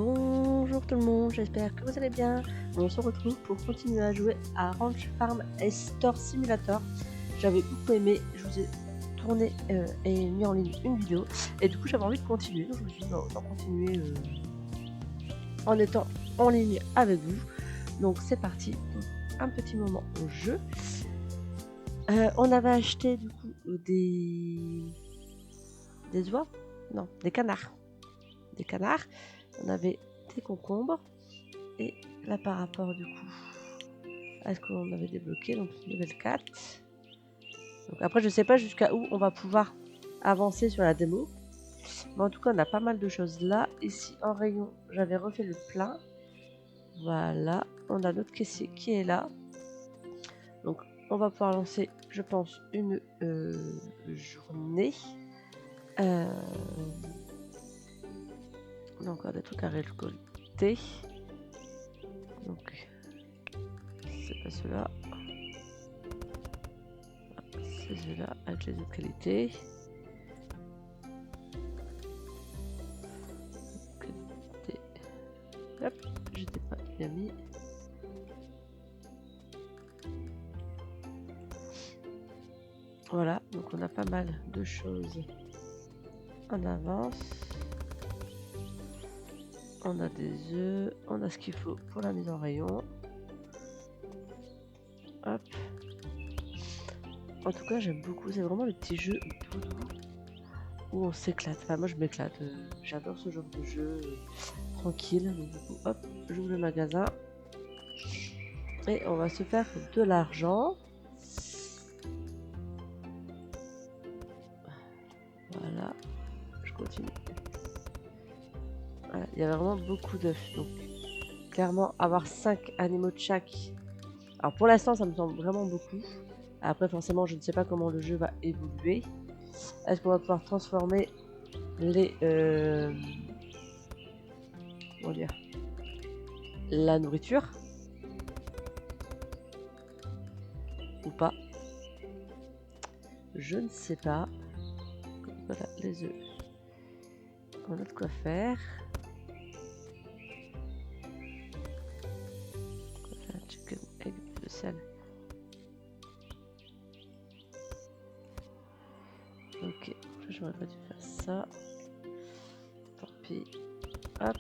Bonjour tout le monde, j'espère que vous allez bien. On se retrouve pour continuer à jouer à Ranch Farm Store Simulator. J'avais beaucoup aimé, je vous ai tourné et mis en ligne une vidéo. Et du coup j'avais envie de continuer, donc je me suis dit autant continuer en étant en ligne avec vous. Donc c'est parti, donc, un petit moment au jeu. On avait acheté du coup des oies. Non, des canards. Des canards. On avait des concombres. Et là par rapport du coup à ce qu'on avait débloqué, donc level 4. Donc après je sais pas jusqu'à où on va pouvoir avancer sur la démo. Mais en tout cas on a pas mal de choses là. Ici en rayon j'avais refait le plein. Voilà, on a notre caissier qui est là. Donc on va pouvoir lancer je pense une journée. On a encore des trucs à récolter. Donc c'est pas cela. C'est cela avec les autres qualités. Hop, j'étais pas bien mis. Voilà, donc on a pas mal de choses en avance. On a des œufs, on a ce qu'il faut pour la mise en rayon. Hop. En tout cas, j'aime beaucoup. C'est vraiment le petit jeu où on s'éclate. Enfin, moi, je m'éclate. J'adore ce genre de jeu tranquille. Donc, du coup, hop, j'ouvre le magasin. Et on va se faire de l'argent. Voilà. Je continue. Voilà. Il y a vraiment beaucoup d'œufs. Donc, clairement, avoir 5 animaux de chaque. Alors, pour l'instant, ça me semble vraiment beaucoup. Après, forcément, je ne sais pas comment le jeu va évoluer. Est-ce qu'on va pouvoir transformer les... comment dire, la nourriture ou pas? Je ne sais pas. Voilà, les œufs. On a de quoi faire. Voilà, chicken egg de sel. Ok, j'aurais pas dû faire ça. Tant pis. Hop.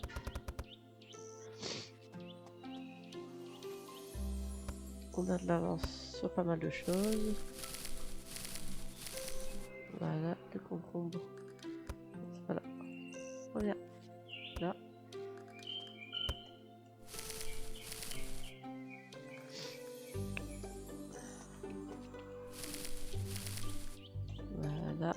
On a de l'avance sur pas mal de choses. Voilà, des concombres. Voilà. Reviens. Là. Voilà.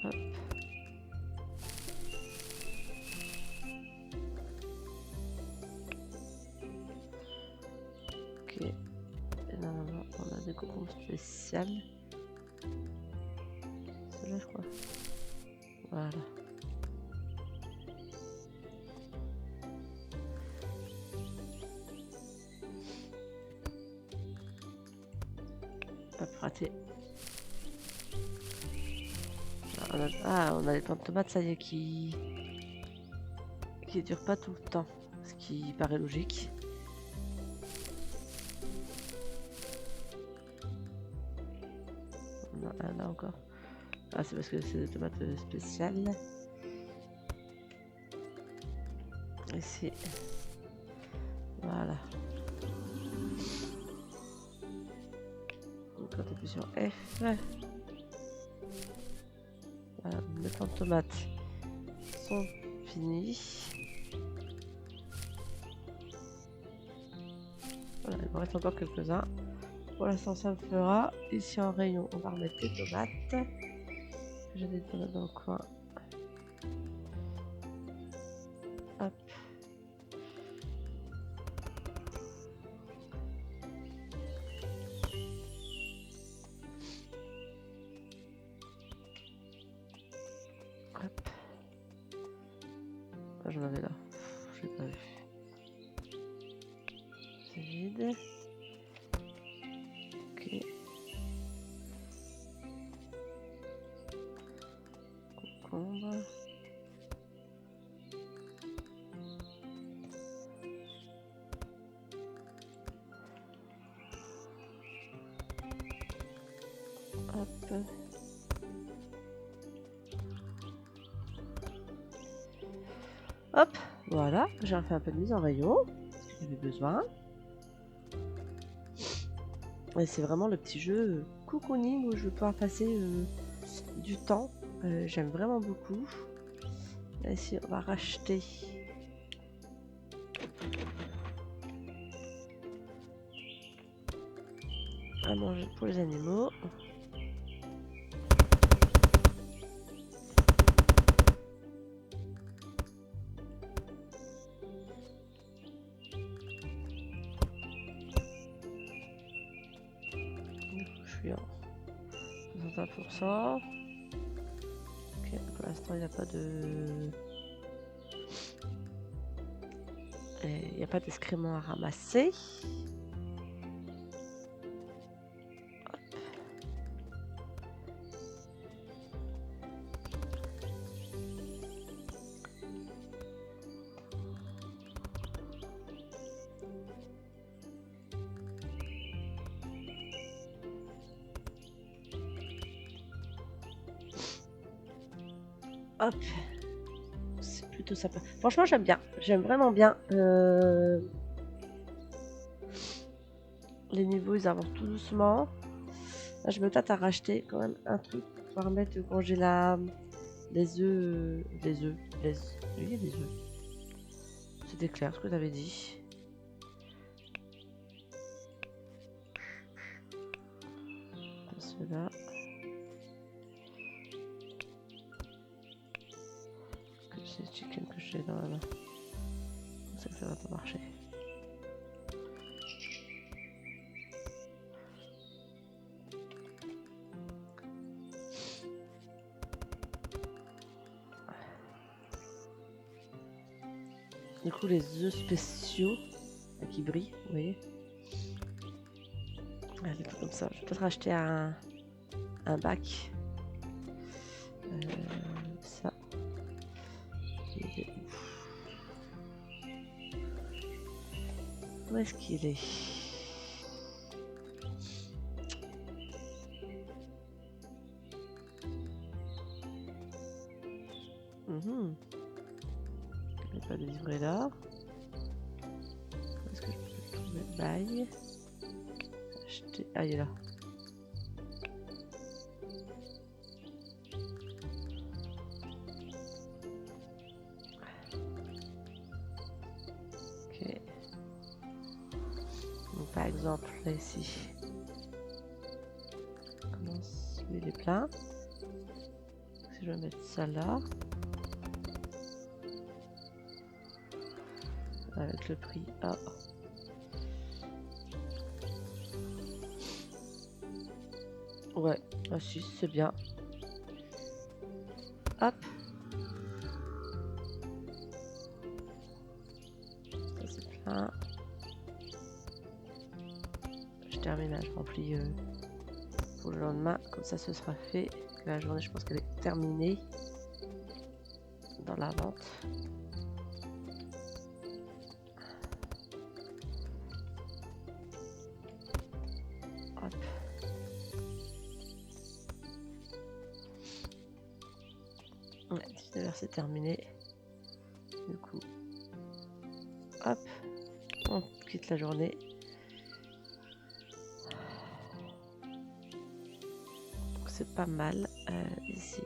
Hop. Ok. Et normalement, on a des concombres spéciales. C'est là, je crois. Voilà. Hop, raté. On a les plantes de tomates, ça y est, qui durent pas tout le temps. Ce qui paraît logique. Non, là encore. Ah, c'est parce que c'est des tomates spéciales. Ici. Voilà. Donc quand tu appuies sur F. Voilà, les plantes de tomates sont finies. Voilà, il me reste encore quelques-uns. Pour l'instant, ça me fera. Ici en rayon, on va remettre des tomates. J'ai des tomates dans le coin. Hop. Hop. Ah, j'en avais là. Je l'ai pas vu. C'est vide. Ok. Hop, voilà, j'ai refait un peu de mise en rayon, parce que j'avais besoin. Et c'est vraiment le petit jeu cocooning où je vais pouvoir passer du temps. J'aime vraiment beaucoup. Là, ici, on va racheter à manger pour les animaux. Je suis en 61%. Ok, pour l'instant, il n'y a pas de... Il n'y a pas d'excréments à ramasser. Hop, c'est plutôt sympa. Franchement, j'aime bien. J'aime vraiment bien. Les niveaux, ils avancent tout doucement. Là, je me tâte à racheter quand même un truc pour pouvoir mettre quand j'ai les œufs. Oui, les œufs. C'était clair ce que tu avais dit. Ceux-là. C'est le chicken que j'ai dans la main. C'est que ça va pas marcher. Du coup, les œufs spéciaux qui brillent, vous voyez. Des trucs comme ça. Je vais peut-être acheter un bac. Ça. Où est-ce qu'il est? Il n'est pas livré là. Est-ce que je peux le trouver? Bye. Acheter. Ah, il est là. Ok. Donc, par exemple, là ici. Commence. Il est plein. Si je vais mettre ça là. Avec le prix A. Ouais, ah si, c'est bien. Hop. Ça c'est plein. Je termine là, je remplis pour le lendemain. Comme ça, ce sera fait. La journée, je pense qu'elle est terminée dans la vente. Hop. Ouais, 19h c'est terminé. Du coup, hop, on quitte la journée. C'est pas mal ici.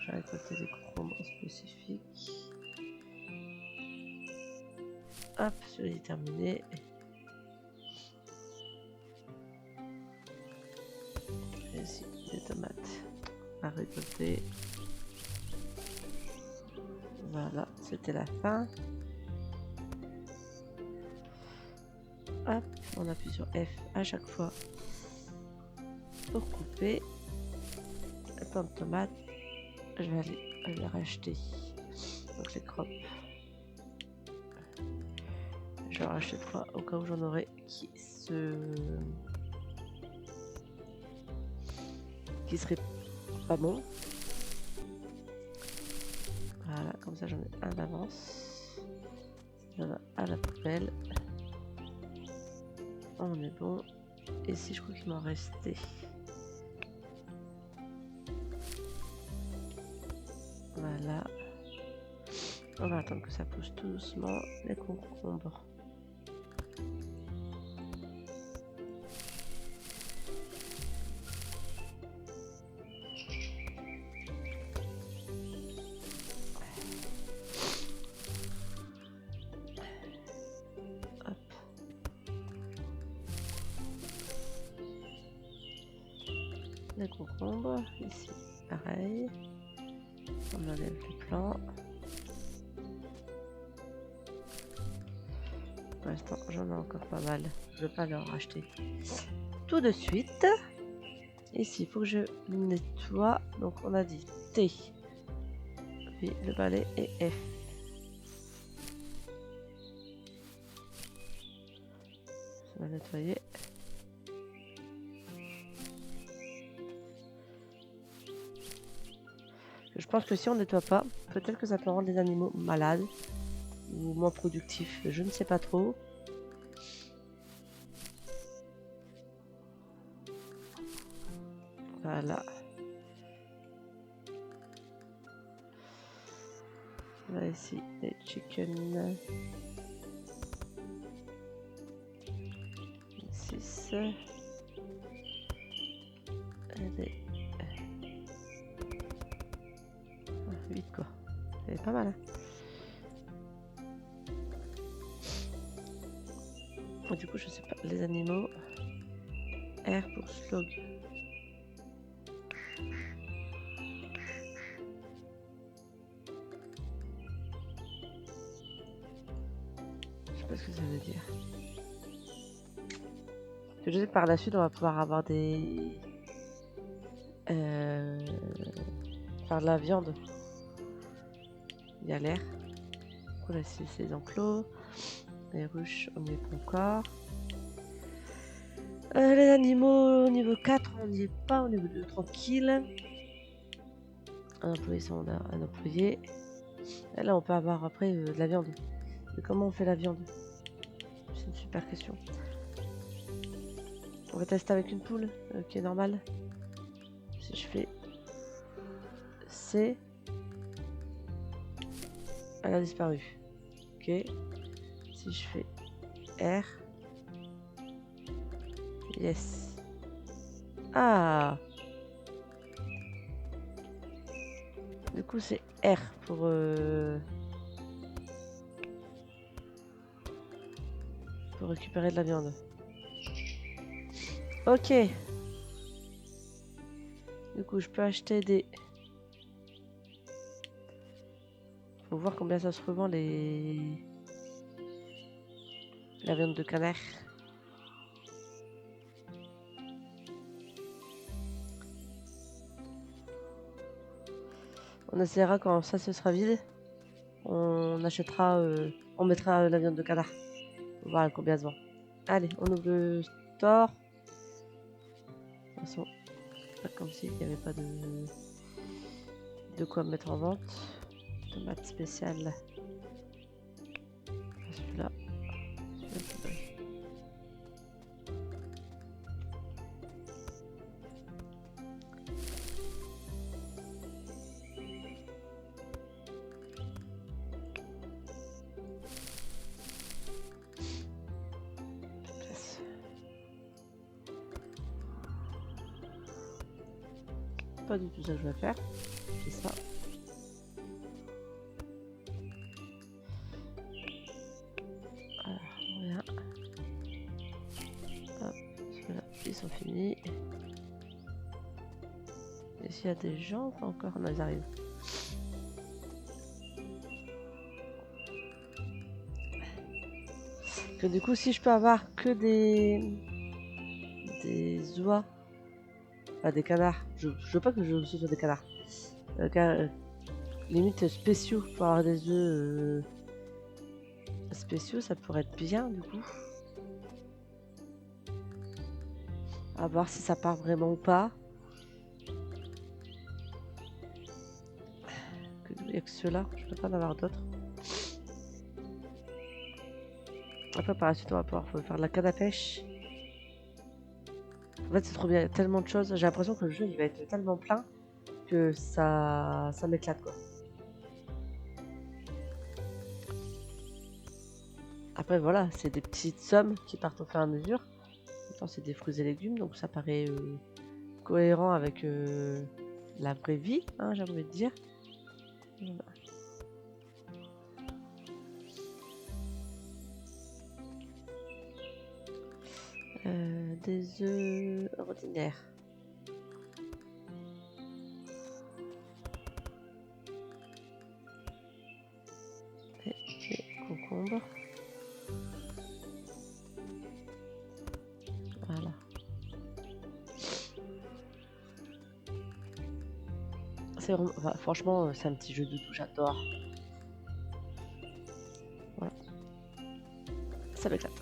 J'ai récolté des concombre spécifiques. Hop, celui-là est terminé. Et ici, des tomates à récolter. Voilà, c'était la fin. Hop, on appuie sur F à chaque fois pour couper. La pomme tomate, je vais aller les racheter. Donc les crops. Je vais en racheter 3 au cas où j'en aurai qui serait pas bon. Voilà, comme ça j'en ai un d'avance. Ça va à la poubelle. On est bon. Ici, je crois qu'il m'en restait. Voilà. On va attendre que ça pousse tout doucement. Les concombres. Hop. Les concombres. Ici, pareil. On enlève le plan. Pour l'instant, j'en ai encore pas mal. Je ne vais pas leur racheter tout de suite. Ici, il faut que je nettoie. Donc, on a dit T, puis le balai et F. Ça va nettoyer. Je pense que si on nettoie pas, peut-être que ça peut rendre les animaux malades ou moins productifs. Je ne sais pas trop. Voilà. Là, ici, les chicken. 6. Et 8 quoi. C'est pas mal. Hein. Bon, du coup, je sais pas. Les animaux. R pour slog. Je sais pas ce que ça veut dire. Je sais que par la suite, on va pouvoir avoir des... faire de la viande. Il y a l'air. Là, c'est les enclos. Les ruches, on n'y est pas encore. Les animaux, au niveau 4, on n'y est pas. Au niveau 2, tranquille. Un employé, ça, on a un employé. Et là, on peut avoir après de la viande. Mais comment on fait la viande? C'est une super question. On va tester avec une poule. Ok, normal. Si je fais C, elle a disparu. Ok. Si je fais R, yes. Ah. Du coup, c'est R pour récupérer de la viande. Ok. Du coup, je peux acheter des... Faut voir combien ça se revend la viande de canard. On essaiera quand ça se sera vide. On achètera, on mettra la viande de canard. On va voir combien ça vend. Allez, on ouvre le store. De toute façon, pas comme s'il n'y avait pas de quoi mettre en vente. Tomate spéciale. Celui-là. Pas du tout ça que je vais faire. C'est ça. Alors, rien. Hop, ceux-là, ils sont finis. Et s'il y a des gens, pas encore, non, ils arrivent. Que du coup, si je peux avoir que des oies, enfin des canards, je veux pas que ce soit des canards. Limite spéciaux pour avoir des œufs spéciaux, ça pourrait être bien du coup. À voir si ça part vraiment ou pas. Il n'y a que ceux-là, je peux pas en avoir d'autres. Après par la suite on va pouvoir faire de la canne à pêche. fait, c'est trop bien, il y a tellement de choses. J'ai l'impression que le jeu, il va être tellement plein que ça m'éclate, quoi. Après, voilà, c'est des petites sommes qui partent au fur et à mesure. Pourtant, c'est des fruits et légumes, donc ça paraît cohérent avec la vraie vie, hein, j'ai envie de dire. Voilà. Des œufs ordinaires. Et des concombres. Voilà. C'est vraiment, enfin, franchement, c'est un petit jeu de doux, j'adore. Voilà. Ça m'éclate.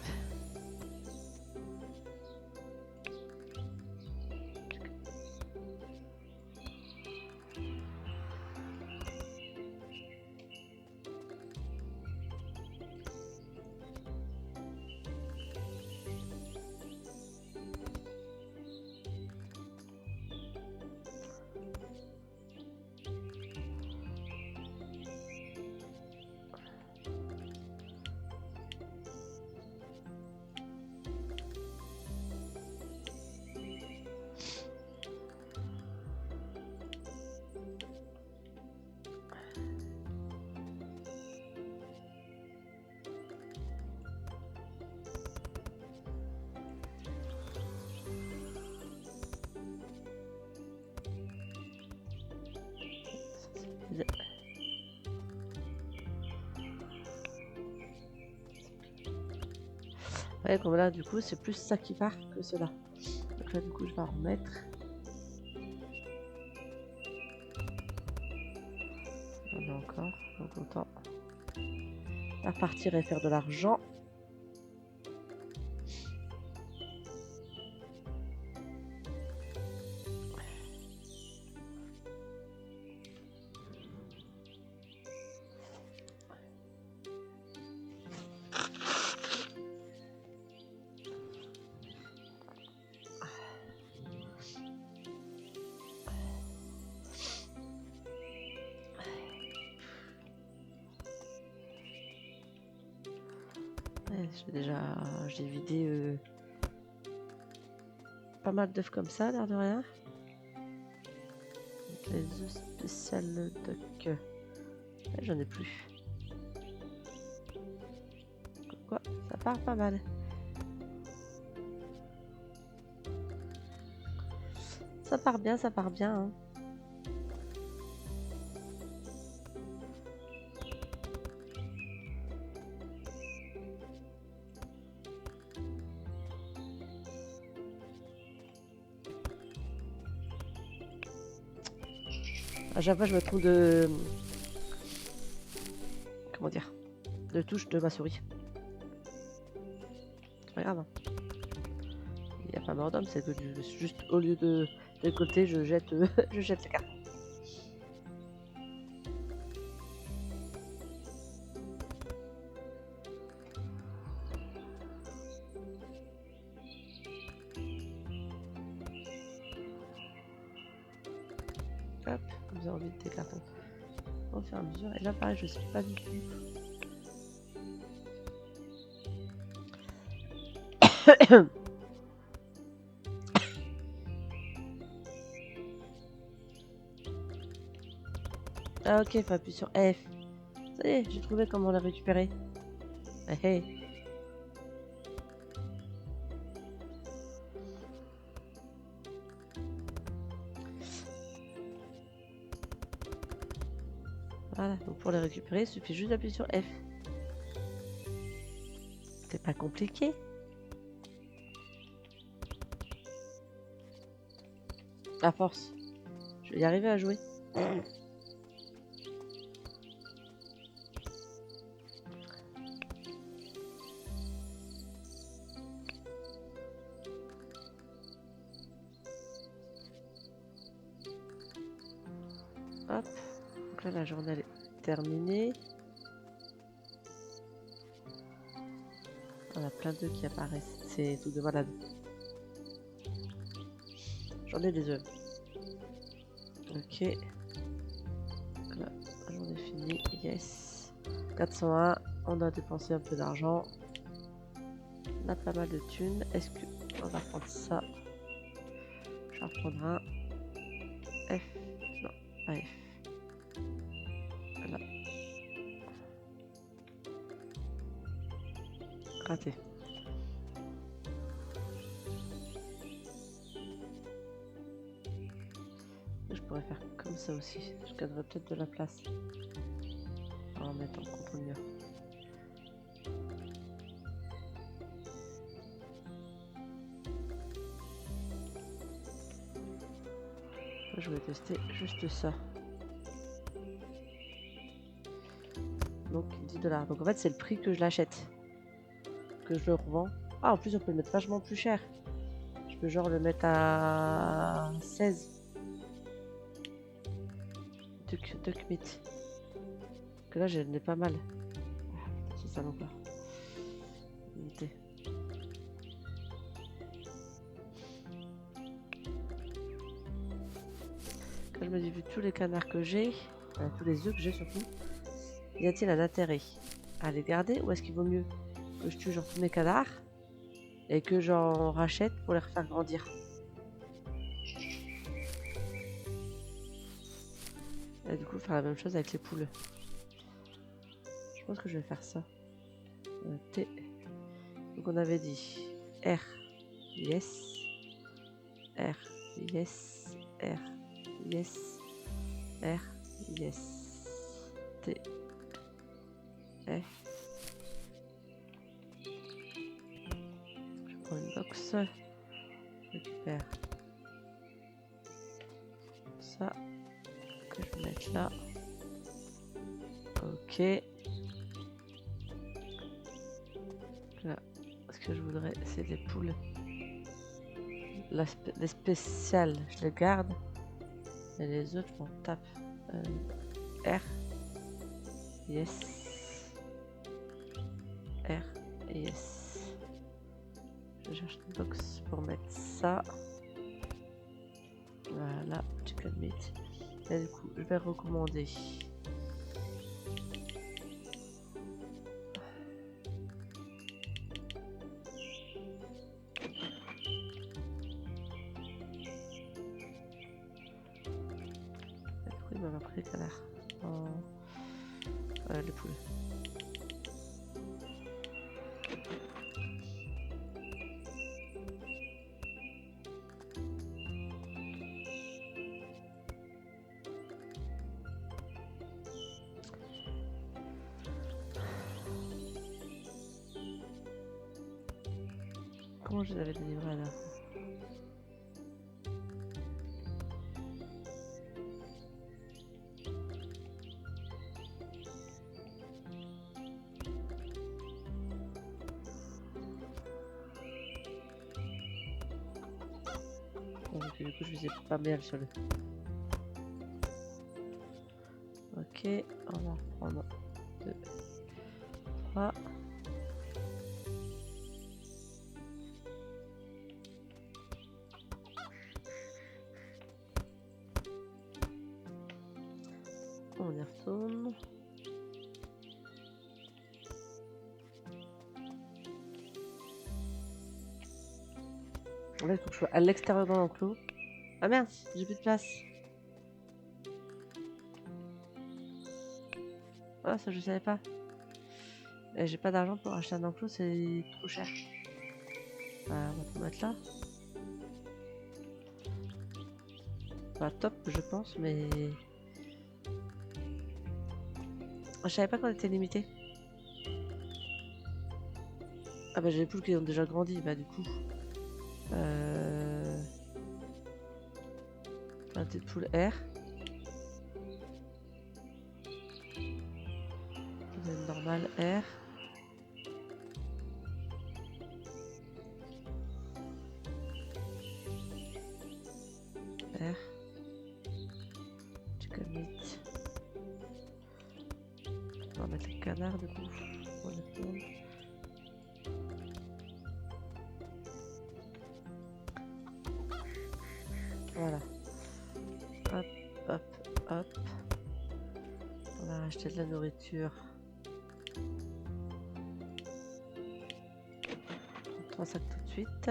Ouais, comme là, du coup, c'est plus ça qui part que cela. Donc là, du coup, je vais en remettre. On a encore, donc autant repartir et faire de l'argent. Ouais, j'ai vidé pas mal d'œufs comme ça, l'air de rien. Donc les œufs spéciales duck. Ouais, j'en ai plus. Quoi, ça part pas mal. Ça part bien, ça part bien. Hein. À chaque fois, je me trouve de... Comment dire, de touche de ma souris. C'est pas grave. Hein. Il n'y a pas mort d'homme, c'est que juste au lieu de récolter, je jette, je jette la carte. Hop, vous avez envie de tes cartons. Au fur et à mesure. Et là, pareil, je suis pas du tout. Ah ok, faut appuyer sur F. Ça y est, j'ai trouvé comment la récupérer. Hey, hey. Voilà, donc pour les récupérer, il suffit juste d'appuyer sur F. C'est pas compliqué. À force, je vais y arriver à jouer. Hop, donc là la journée elle est terminée. On a plein d'œufs qui apparaissent, c'est tout de malade. J'en ai des œufs. Ok. La journée finie. Yes. 401. On a dépensé un peu d'argent. On a pas mal de thunes. Est-ce que on va prendre ça? Je vais en prendre un. F. Non, pas F. Voilà. Raté. Je pourrais faire comme ça aussi. Je gagnerais peut-être de la place. En mettant contre le mur. Je vais tester juste ça. Donc 10 $. Donc en fait c'est le prix que je l'achète. Que je le revends. Ah en plus on peut le mettre vachement plus cher. Je peux genre le mettre à 16. Duck meat. Que là j'en ai pas mal. Ah, c'est ça encore. Unité. Quand je me dis vu tous les canards que j'ai, tous les œufs que j'ai surtout, y a-t-il un intérêt à les garder ou est-ce qu'il vaut mieux que je tue genre tous mes canards et que j'en rachète pour les refaire grandir? Et du coup faire la même chose avec les poules. Je pense que je vais faire ça. T. Donc on avait dit R. Yes. R. Yes. R. Yes. R. Yes. T. F. Je prends une box. Je récupère ça. Que je vais mettre là. Ok. Là. Ce que je voudrais, c'est des poules. Les spéciales, je les garde. Et les autres, je m'en tape. R. Yes. R. Yes. Je cherche une box pour mettre ça. Voilà, chicken meat. Et du coup, je vais recommander. Il m'a pris les canards. Les poules. Comment je les avais délivrés à la fois? Donc du coup je faisais pas bien le sol. Ok, on va reprendre 2, 3. On y retourne. Là il faut que je sois à l'extérieur dans l'enclos. Ah merde, j'ai plus de place. Ah ça je savais pas. Et j'ai pas d'argent pour acheter un enclos, c'est trop cher. On va tout mettre là. Pas top je pense mais... Je savais pas qu'on était limité. Ah bah j'ai les poules qui ont déjà grandi, bah du coup. Un petit poule R. Une normale R. R. Chicken meat. On va mettre les canards du coup. On les tourne. Hop. On va racheter de la nourriture. 3 sacs tout de suite.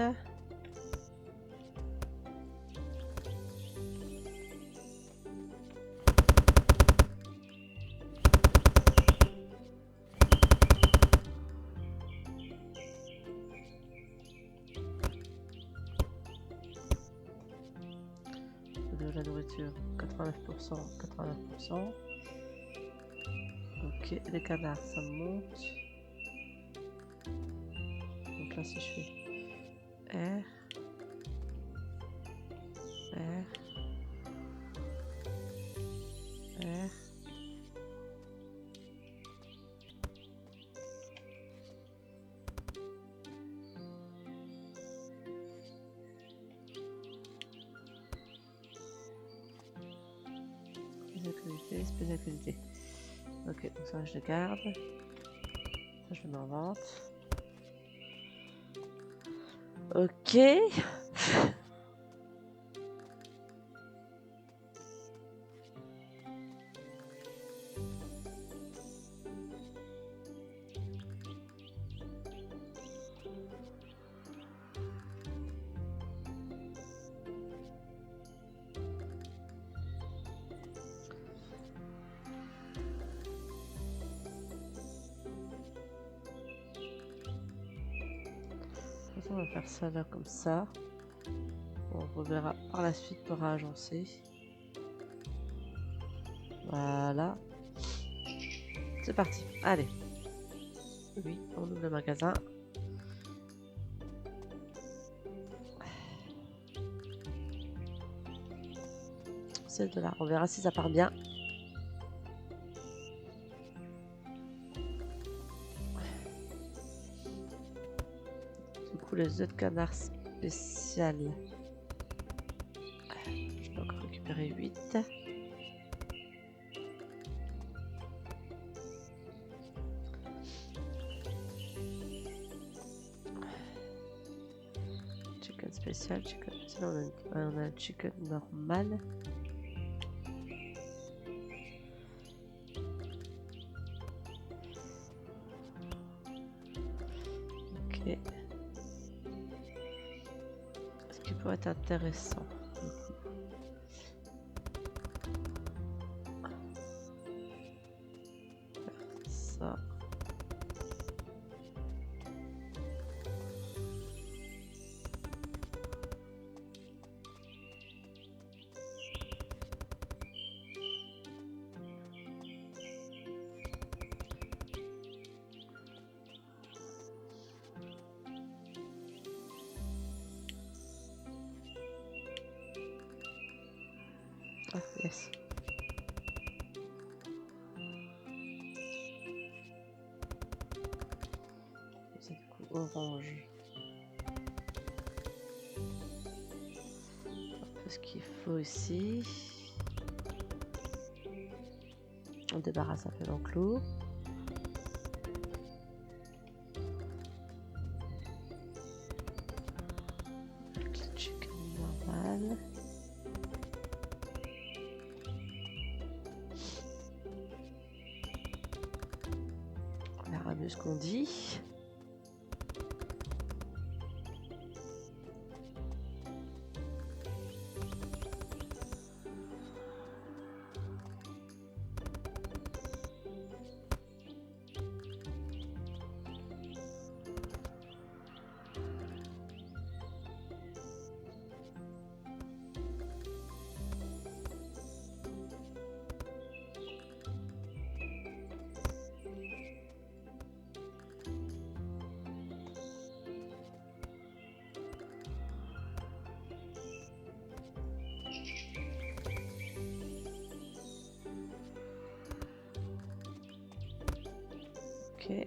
De la nourriture, 89%, 89%. Ok, les canards, ça monte. Donc là, si je fais R, R, R. Spécialité, spécialité. Ok, donc ça je le garde. Ça je le mets en vente. Ok. On va faire ça là comme ça. On reverra par la suite pour agencer. Voilà. C'est parti. Allez. Oui, on ouvre le magasin. $16. On verra si ça part bien. Du coup, les œufs de canard spécial. Je peux encore récupérer 8. Chicken spécial, chicken spécial. On a un chicken normal. Ok. Ce qui pourrait être intéressant. Ça. Ah, yes. C'est du coup orange. Un peu ce qu'il faut ici. On débarrasse un peu l'enclos. Avec le chicken normal. On verra mieux ce qu'on dit. Ok.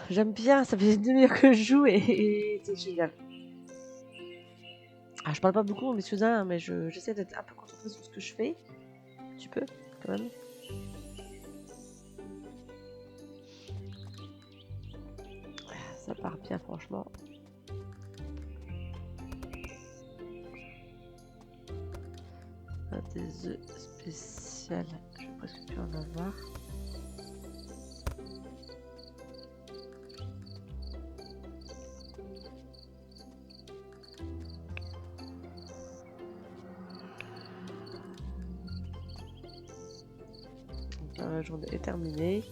j'aime bien, ça fait une demi-heure que je joue et c'est génial. Ah, je parle pas beaucoup, mes cousins, mais j'essaie d'être un peu concentrée sur ce que je fais. Tu peux, quand même. Ça part bien, franchement. Des œufs spéciales, je vais presque plus en avoir. La journée est terminée.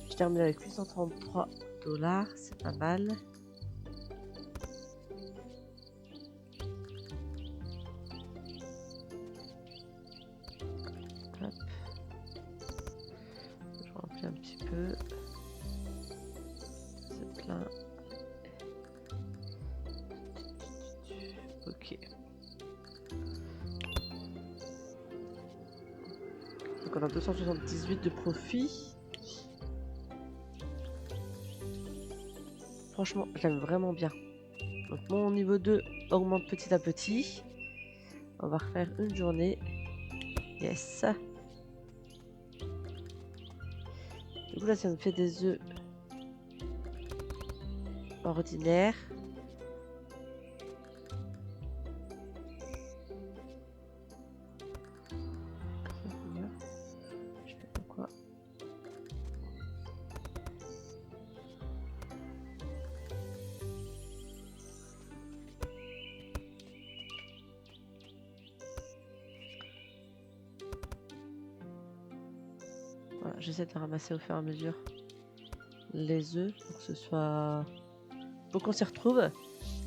Je termine avec 833 $, c'est pas mal. Hop. Je remplis un petit peu. C'est plein. Ok. Donc on a 278 de profit. Franchement, j'aime vraiment bien. Donc mon niveau 2 augmente petit à petit. On va refaire une journée. Yes. Du coup là, ça me fait des œufs ordinaires. Je sais pas pourquoi. Voilà, j'essaie de ramasser au fur et à mesure les œufs pour que ce soit... pour qu'on s'y retrouve.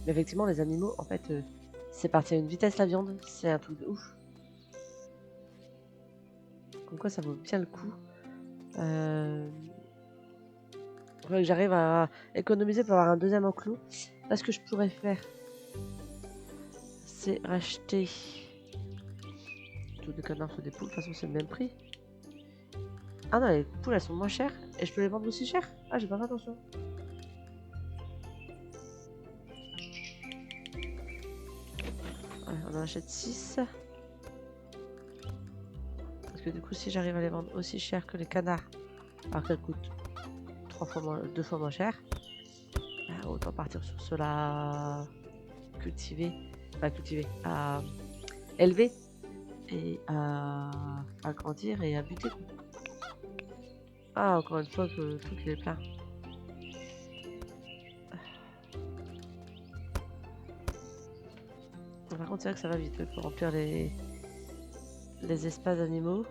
Mais effectivement, les animaux, en fait, c'est parti à une vitesse la viande. C'est un truc de ouf. Comme quoi, ça vaut bien le coup. Faudrait que j'arrive à économiser pour avoir un deuxième enclos. Là, ce que je pourrais faire, c'est racheter tous des canards ou des poules. De toute façon, c'est le même prix. Ah non, les poules, elles sont moins chères. Et je peux les vendre aussi cher. Ah, j'ai pas fait attention. Ouais, on en achète 6. Parce que du coup, si j'arrive à les vendre aussi cher que les canards, alors qu'elles coûtent 2 fois moins cher, bah, autant partir sur ceux-là cultivés. Pas cultivés, à élever et à grandir et à buter. Ah, encore une fois que toutes les plein. Par contre, c'est vrai que ça va vite pour remplir les espaces animaux.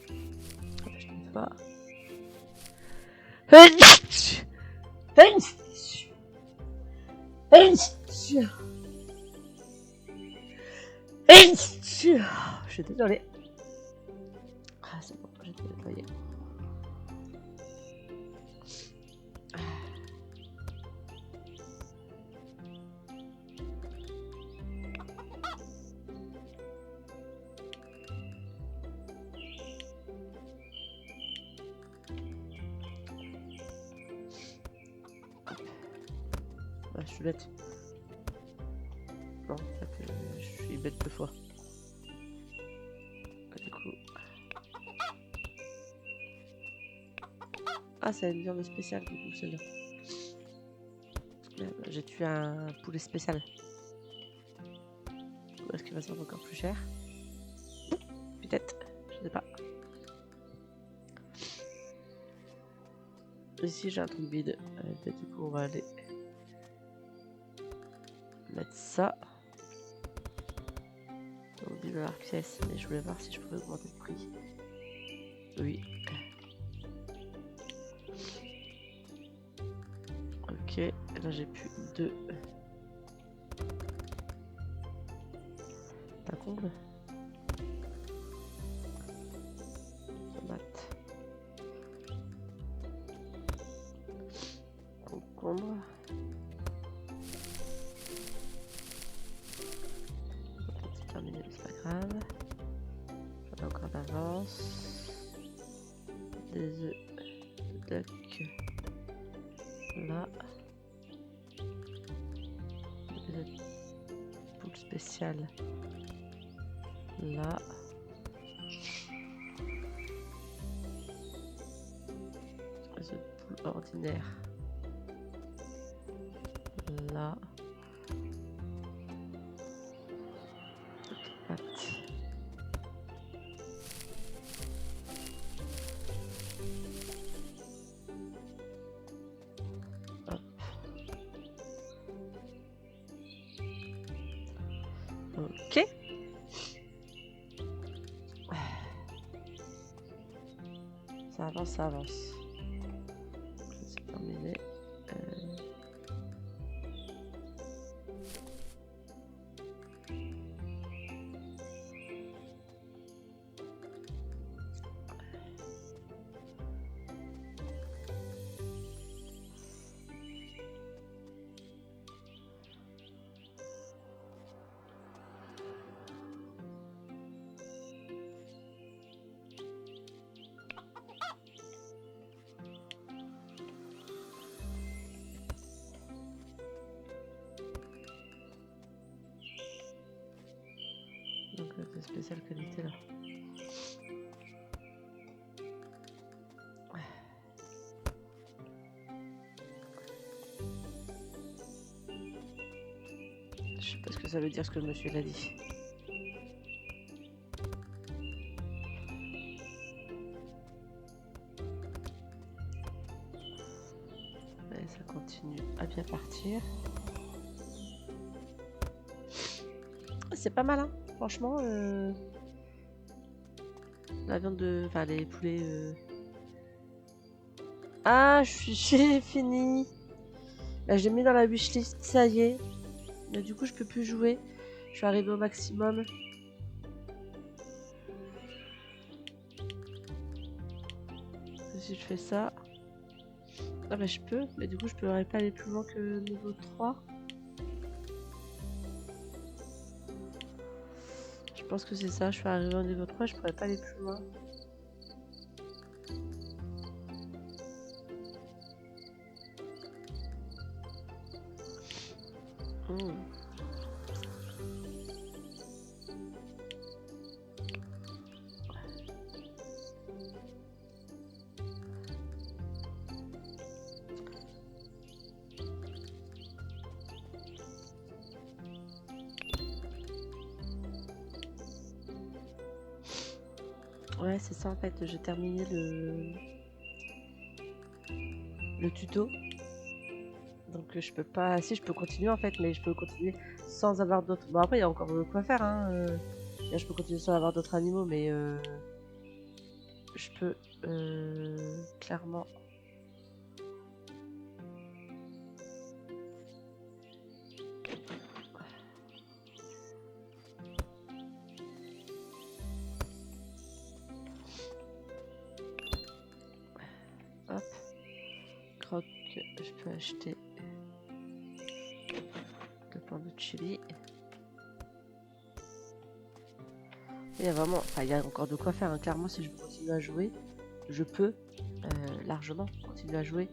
Je ne sais pas. Je suis désolée. Ah, c'est bon, j'ai tout nettoyé. Ah, je suis bête. Non, en fait, je suis bête 2 fois. Du coup... Ah, c'est une viande spéciale, du coup, celle-là. J'ai tué un poulet spécial. Est-ce qu'il va se vendre encore plus cher? Peut-être, je sais pas. Ici, j'ai un truc vide. Du coup, on va aller mettre ça. Donc 10 $ pièce, mais je voulais voir si je pouvais augmenter le prix. Oui. Ok, là j'ai plus 2. T'as comble? Tomate. Concombre. C'est terminé, mais c'est pas grave. J'en ai encore d'avance. des œufs de duck là. Des œufs de poule spéciale là. Des œufs de poule ordinaires là. Pâtes. Hop. Ok. Ça avance, ça avance. C'est terminé. Donc de spéciale qualité là. Je sais pas ce que ça veut dire ce que le monsieur l'a dit. Et ça continue à bien partir. C'est pas mal, hein. Franchement, la viande de... Enfin, les poulets... Ah, j'ai fini. Là, j'ai mis dans la wishlist, ça y est. Mais du coup, je peux plus jouer. Je suis arrivée au maximum. Si je fais ça... Ah bah je peux, mais du coup, je pourrais pas aller plus loin que niveau 3. Je pense que c'est ça, je suis arrivée au niveau 3, je pourrais pas aller plus loin. Ouais, c'est ça en fait, j'ai terminé le tuto. Donc je peux pas... Si, je peux continuer en fait, mais je peux continuer sans avoir d'autres... Bon après, il y a encore de quoi faire, hein. Là, je peux continuer sans avoir d'autres animaux, mais je peux clairement... Hop. Croque, je peux acheter 2 pains de chili. Il y a vraiment... Enfin, il y a encore de quoi faire, hein. Clairement, si je veux continuer à jouer, je peux largement continuer à jouer.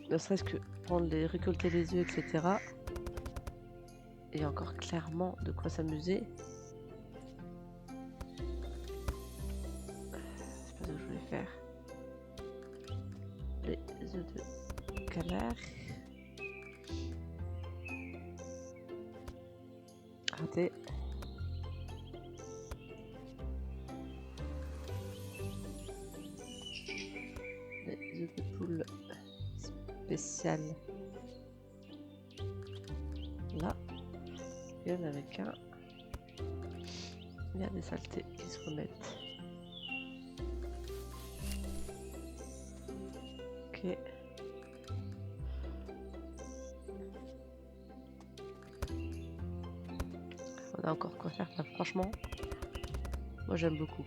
Ne serait-ce que prendre les... récolter les œufs, etc. Il y a encore clairement de quoi s'amuser. C'est pas ce que je voulais faire. Les œufs de canard. Raté. Les œufs de poule spéciales. Là. Il y en avait qu'un. Il y a des saletés qui se remettent. Ok. On a encore quoi faire là, franchement. Moi j'aime beaucoup.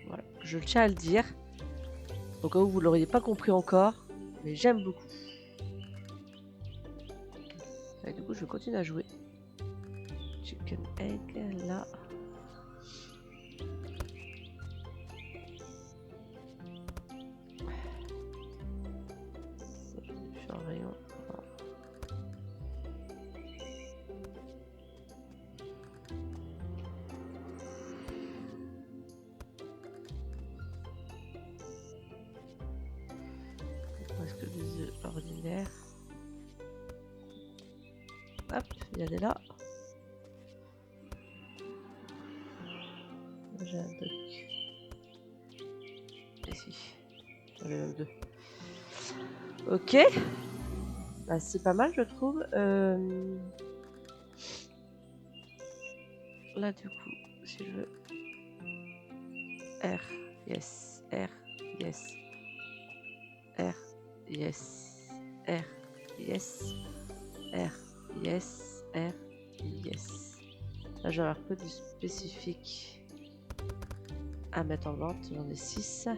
Voilà. Je tiens à le dire. Au cas où vous l'auriez pas compris encore. Mais j'aime beaucoup. Et du coup je continue à jouer. Chicken egg là. rayon. Est-ce que des œufs ordinaires? Hop, il y a des là. J'ai un duck. Ici. J'en ai même deux. Ok. Bah, c'est pas mal, je trouve. Là, du coup, si je veux. R, yes. R, yes. R, yes. R, yes. R, yes. R, yes. Là, j'ai un peu du spécifique à mettre en vente. J'en ai 6.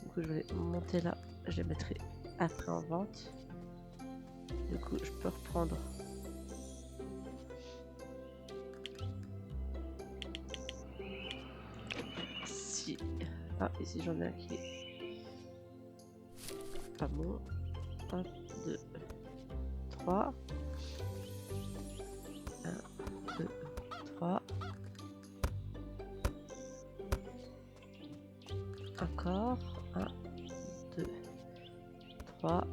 Du coup, je vais monter là. Je les mettrai après en vente. Du coup, je peux reprendre. Si. Ah, ici j'en ai un qui est pas bon. 1, 2, 3. 1, 2, 3. Encore. 1, 2, 3.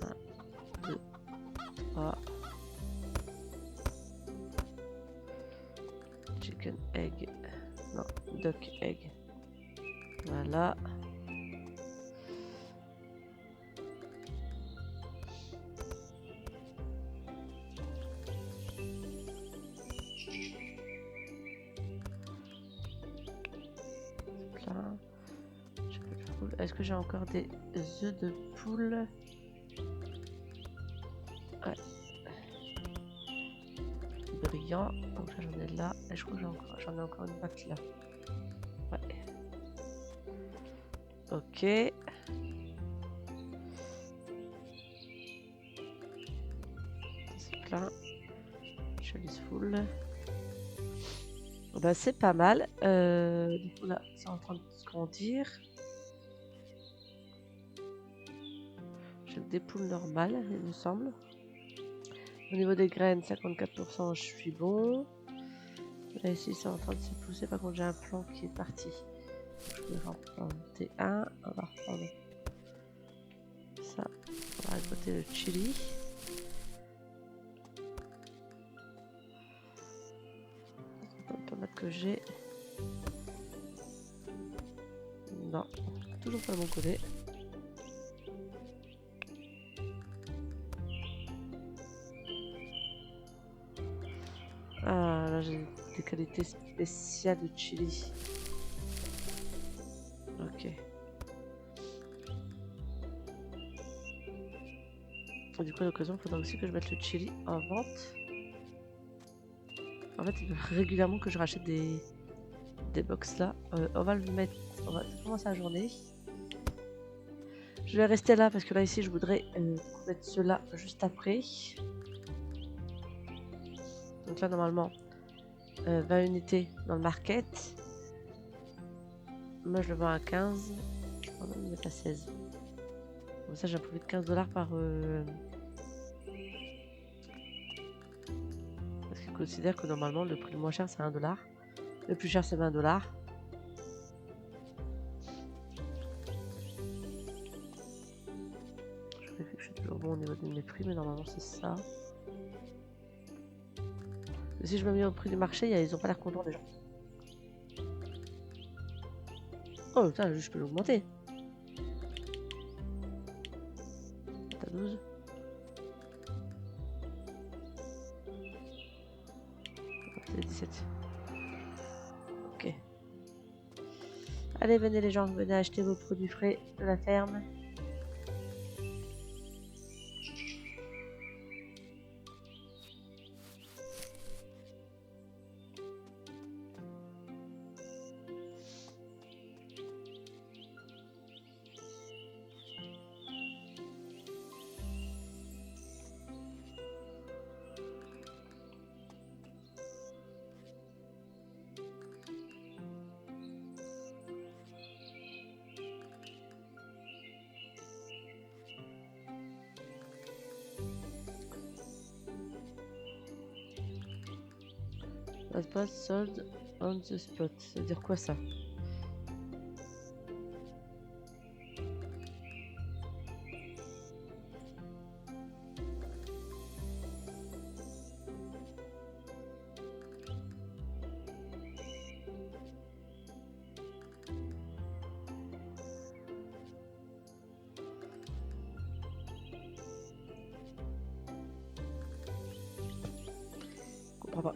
1, 2, 3. Chicken egg. Non, duck egg. Voilà. Plein. Est-ce que j'ai encore des œufs de poule? Ouais. Brillant. Donc là j'en ai là. Et je crois que j'en ai encore une batte là. Ouais. Ok. C'est plein. Je laisse full. Bah, c'est pas mal. Du coup là, c'est en train de se grandir. J'ai des poules normales, il me semble. Au niveau des graines, 54%, je suis bon. Là ici, c'est en train de se pousser. Par contre, j'ai un plan qui est parti. Je vais en planter un. On va reprendre ça. On va récolter le chili. La tomate que j'ai. Non, toujours pas le bon côté. Ah, là j'ai des qualités spéciales de chili. Ok. Du coup, à l'occasion, il faudra aussi que je mette le chili en vente. En fait, il faut régulièrement que je rachète des box là. On va le mettre. On va commencer la journée. Je vais rester là parce que là, ici, je voudrais mettre cela juste après. Donc là, normalement, 20 unités dans le market. Moi, je le vends à 15. Je vais même le mettre à 16. Comme ça, j'ai un peu plus de 15$ par. Parce qu'ils considèrent que normalement, le prix le moins cher, c'est 1$. Le plus cher, c'est 20$. Je vérifie que je suis toujours bon au niveau de mes prix, mais normalement, c'est ça. Mais si je me mets au prix du marché, ils ont pas l'air contents des gens. Oh putain, je peux l'augmenter. T'as 12. C'est 17. Ok. Allez, venez les gens, venez acheter vos produits frais de la ferme. Pas sold on the spot. Ça veut dire quoi ça? Je comprends pas.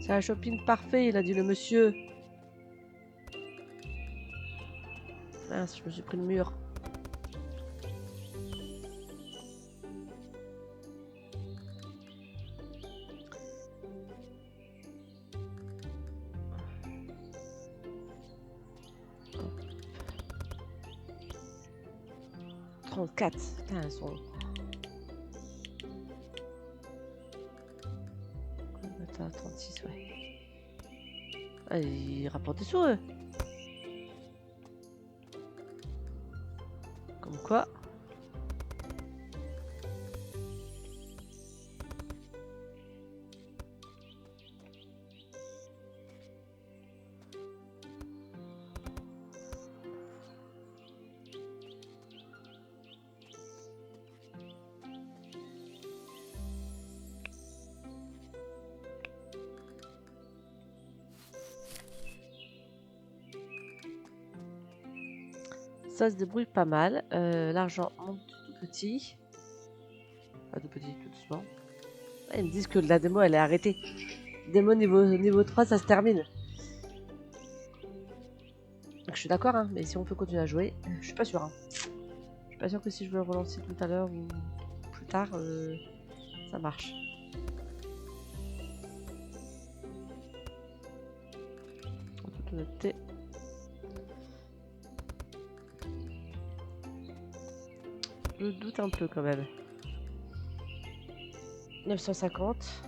C'est un shopping parfait, il a dit le monsieur. Mince, je me suis pris le mur. Hop. 34. Putain, elles sont... Attends, 36, ouais. Ah, ils rapportent sur eux. Comme quoi. Ça se débrouille pas mal. L'argent monte tout petit. Pas tout petit, tout doucement. Ah, ils me disent que la démo elle est arrêtée. Démo niveau 3, ça se termine. Donc, je suis d'accord, hein, mais si on peut continuer à jouer, je suis pas sûre. Hein. Je suis pas sûre que si je veux le relancer tout à l'heure ou plus tard, ça marche. En toute honnêteté. Je doute un peu quand même. 950.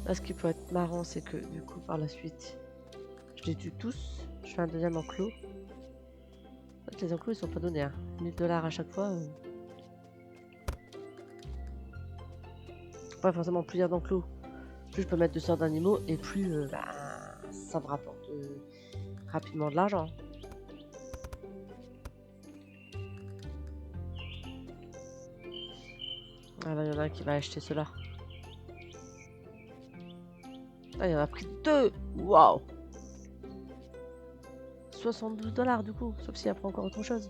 Là, ce qui peut être marrant, c'est que du coup, par la suite, je les tue tous. Je fais un deuxième enclos. En fait, les enclos, ils sont pas donnés. Hein. 1000$ à chaque fois. Pas forcément plus il y a d'enclos, plus je peux mettre de sortes d'animaux et plus ça me rapporte rapidement de l'argent. Ah là, il y en a un qui va acheter cela. Ah, il en a pris 2. Waouh. 72$ du coup, sauf s'il apprend encore autre chose.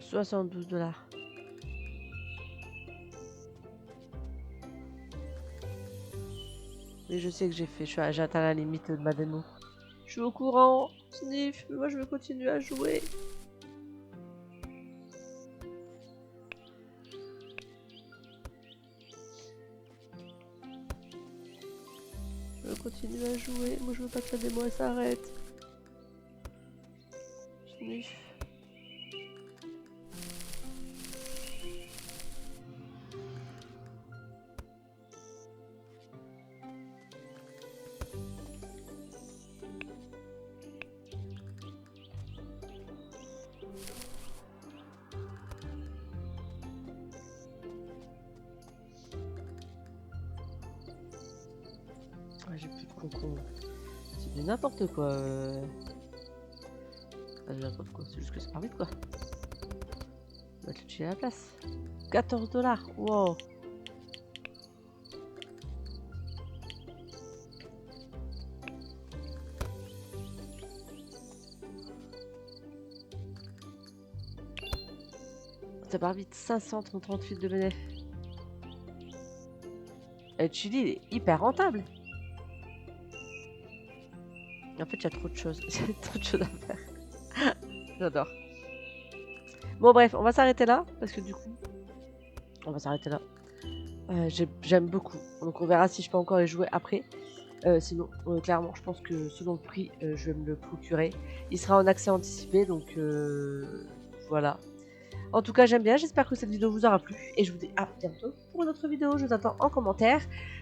72$. Mais je sais que j'ai atteint la limite de ma démo. Je suis au courant, Sniff, mais moi je veux continuer à jouer. Je veux continuer à jouer, moi je veux pas que la démo elle s'arrête. Sniff. J'ai plus de concombre. C'est du n'importe quoi. Enfin, du n'importe quoi, c'est juste que ça part vite quoi. On va te le chier à la place. 14$. Wow. Ça part vite. 538 de bénéf. Et Chili, il est hyper rentable. En fait, il y a trop de choses. Il y a trop de choses à faire. J'adore. Bon, bref, on va s'arrêter là. Parce que du coup, on va s'arrêter là. J'aime beaucoup. Donc, on verra si je peux encore y jouer après. Sinon, clairement, je pense que selon le prix, je vais me le procurer. Il sera en accès anticipé. Donc, voilà. En tout cas, j'aime bien. J'espère que cette vidéo vous aura plu. Et je vous dis à bientôt pour une autre vidéo. Je vous attends en commentaire.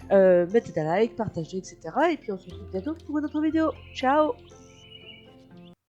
Mettez un like, partagez, etc. Et puis, on se retrouve bientôt pour une autre vidéo. Ciao!